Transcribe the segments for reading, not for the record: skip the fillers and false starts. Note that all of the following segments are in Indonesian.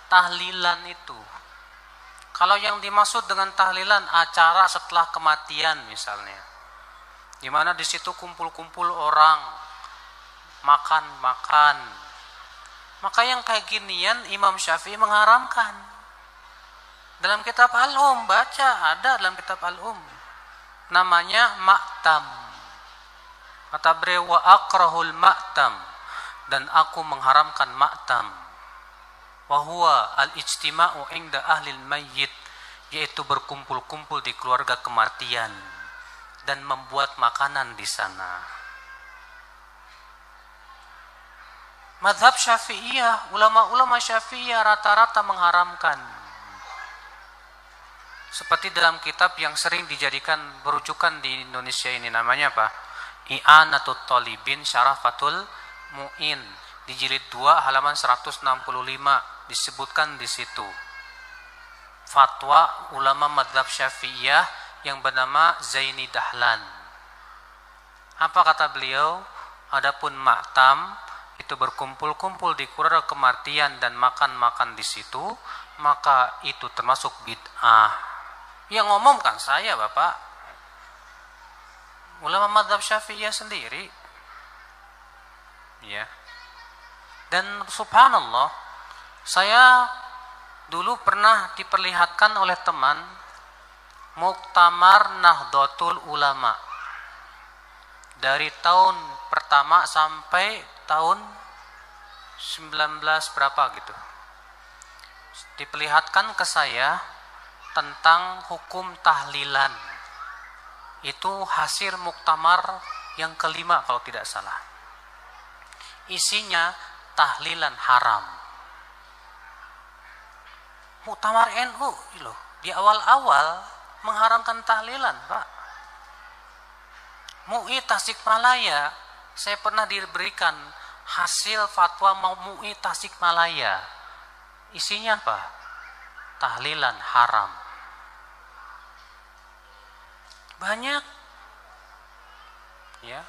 tahlilan itu. Kalau yang dimaksud dengan tahlilan acara setelah kematian misalnya, di mana di situ kumpul-kumpul orang makan-makan, maka yang kayak ginian Imam Syafi'i mengharamkan. Dalam kitab Al-Um, baca, ada dalam kitab Al-Um, namanya ma'tam. Kata beliau, wa akrahul ma'tam, dan aku mengharamkan ma'tam. Wa huwa al-ijtima'u inda ahlil mayyit, yaitu berkumpul-kumpul di keluarga kematian dan membuat makanan di sana. Mazhab Syafi'iyah, ulama-ulama Syafi'iyah rata-rata mengharamkan. Seperti dalam kitab yang sering dijadikan berujukan di Indonesia ini, namanya apa? I'anatul Talibin Syarafatul Mu'in, di jilid 2 halaman 165 disebutkan di situ fatwa ulama mazhab Syafi'iyah yang bernama Zaini Dahlan. Apa kata beliau? Adapun ma'tam itu berkumpul-kumpul di keluarga kematian dan makan-makan di situ, maka itu termasuk bid'ah. Yang ngomong kan saya, Bapak, ulama mazhab Syafi'iyah sendiri. Ya. Dan subhanallah, saya dulu pernah diperlihatkan oleh teman Muktamar Nahdlatul Ulama dari tahun pertama sampai tahun 19 berapa gitu. Diperlihatkan ke saya tentang hukum tahlilan. Itu hasil muktamar yang kelima kalau tidak salah. Isinya tahlilan haram. Muktamar NU loh, di awal-awal mengharamkan tahlilan, Pak. MUI Tasikmalaya, saya pernah diberikan hasil fatwa MUI Tasikmalaya. Isinya apa? Tahlilan haram. Banyak. Ya.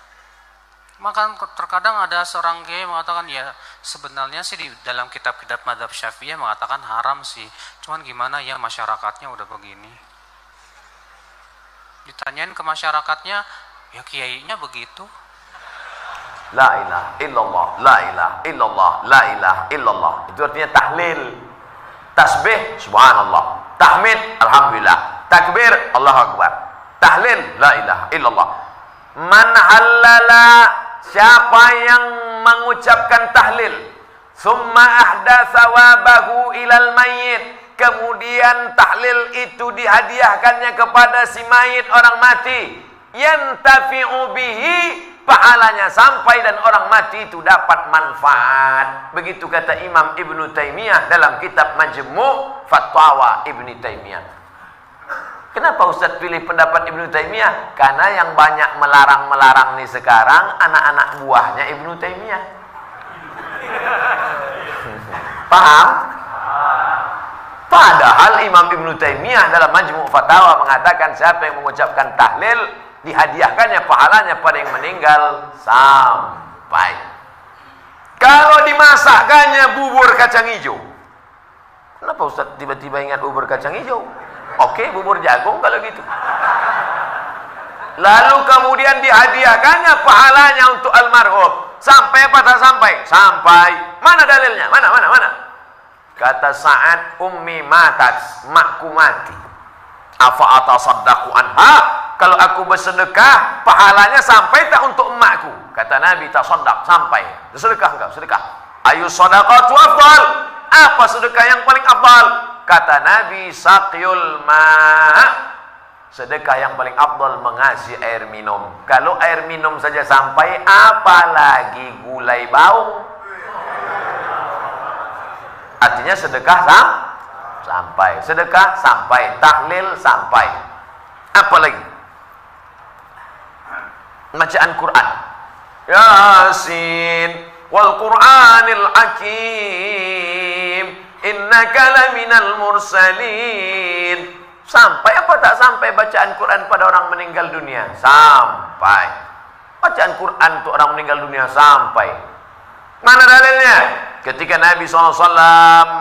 Maka terkadang ada seorang kiai mengatakan, ya sebenarnya sih di dalam kitab-kitab mazhab Syafi'iyah mengatakan haram sih. Cuman gimana ya, masyarakatnya udah begini. Ditanyain ke masyarakatnya, ya kiainya begitu. La ilaha illallah, la ilaha illallah, la ilaha illallah. Itu artinya tahlil. Tasbih, subhanallah. Tahmid, alhamdulillah. Takbir, Allahu akbar. Tahlil, la ilaha illallah. Man halala, siapa yang mengucapkan tahlil, summa ahdatsa wabahu ilal mayyit, kemudian tahlil itu dihadiahkannya kepada si mayit, orang mati, yantafi'u bihi, pahalanya sampai dan orang mati itu dapat manfaat. Begitu kata Imam Ibnu Taimiyah dalam kitab Majmu' Fatwa Ibnu Taimiyah. Kenapa Ustaz pilih pendapat Ibnu Taimiyah? Karena yang banyak melarang-melarang nih sekarang anak-anak buahnya Ibnu Taimiyah. Paham? Padahal Imam Ibnu Taimiyah dalam Majmu' Fatawa mengatakan siapa yang mengucapkan tahlil dihadiahkannya pahalanya pada yang meninggal sampai. Kalau dimasakkannya bubur kacang hijau, kenapa Ustaz tiba-tiba ingat bubur kacang hijau? Oke, bubur jagung kalau gitu. Lalu kemudian dihadiahkannya pahalanya untuk almarhum. Sampai apa tak sampai? Sampai. Mana dalilnya? Mana? Kata Sa'ad, ummi matat, makku mati. Afa atasaddaqu anha? Kalau aku bersedekah, pahalanya sampai tak untuk emakku? Kata Nabi, tasaddaq, sampai. Sedekah enggak? Sedekah. Ayu shadaqatu afdal? Apa sedekah yang paling afdal? Kata Nabi, saqyul ma', sedekah yang paling afdal mengasih air minum. Kalau air minum saja sampai, apalagi gulai bau. Artinya sedekah sampai, sedekah sampai, tahlil sampai. Apa lagi? Bacaan Quran. Yasin wal Qur'anil Hakim, innaka laminal mursalin. Sampai apa tak sampai bacaan Quran pada orang meninggal dunia? Sampai. Bacaan Quran untuk orang meninggal dunia sampai. Mana dalilnya? ketika Nabi SAW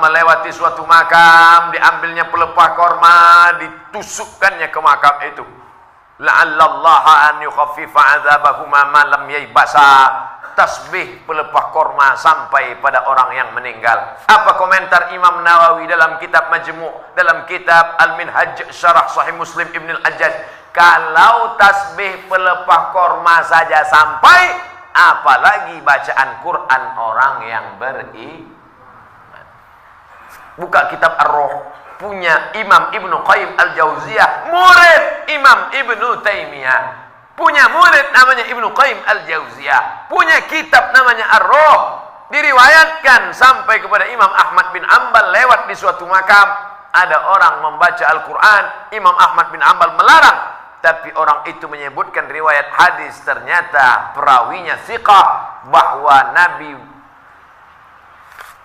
melewati suatu makam, diambilnya pelepah korma, ditusukkannya ke makam itu. La'allallaha an yukhaffifa 'adzabahuma ma lam yaybasa. Tasbih pelepah korma sampai pada orang yang meninggal. Apa komentar Imam Nawawi dalam kitab Majmu', dalam kitab Al-Minhaj Syarah Sahih Muslim Ibn Al-Ajjaj? Kalau tasbih pelepah korma saja sampai, apalagi bacaan Quran orang yang beriman. Buka kitab Ar-Ruh, punya Imam Ibnu Qayyim Al-Jauziyah, murid Imam Ibnu Taimiyah. Punya murid namanya Ibnu Qayyim Al-Jauziyah, punya kitab namanya Ar-Ruh. Diriwayatkan sampai kepada Imam Ahmad bin Ambal lewat di suatu makam, ada orang membaca Al-Quran, Imam Ahmad bin Ambal melarang, tapi orang itu menyebutkan riwayat hadis, ternyata perawinya thiqah, bahwa Nabi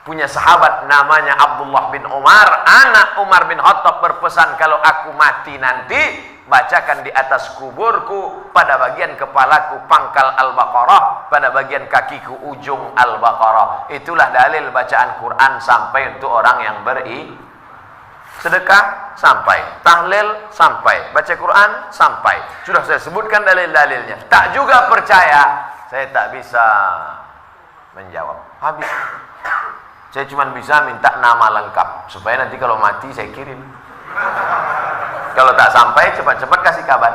punya sahabat namanya Abdullah bin Umar, anak Umar bin Khattab, berpesan, kalau aku mati nanti, bacakan di atas kuburku, pada bagian kepalaku pangkal Al-Baqarah, pada bagian kakiku ujung Al-Baqarah. Itulah dalil bacaan Quran sampai untuk orang yang sedekah sampai, tahlil sampai, baca Quran sampai. Sudah saya sebutkan dalil-dalilnya. Tak juga percaya, saya tak bisa menjawab. Habis. Saya cuma bisa minta nama lengkap supaya nanti kalau mati saya kirim. Kalau tak sampai, cepat-cepat kasih kabar.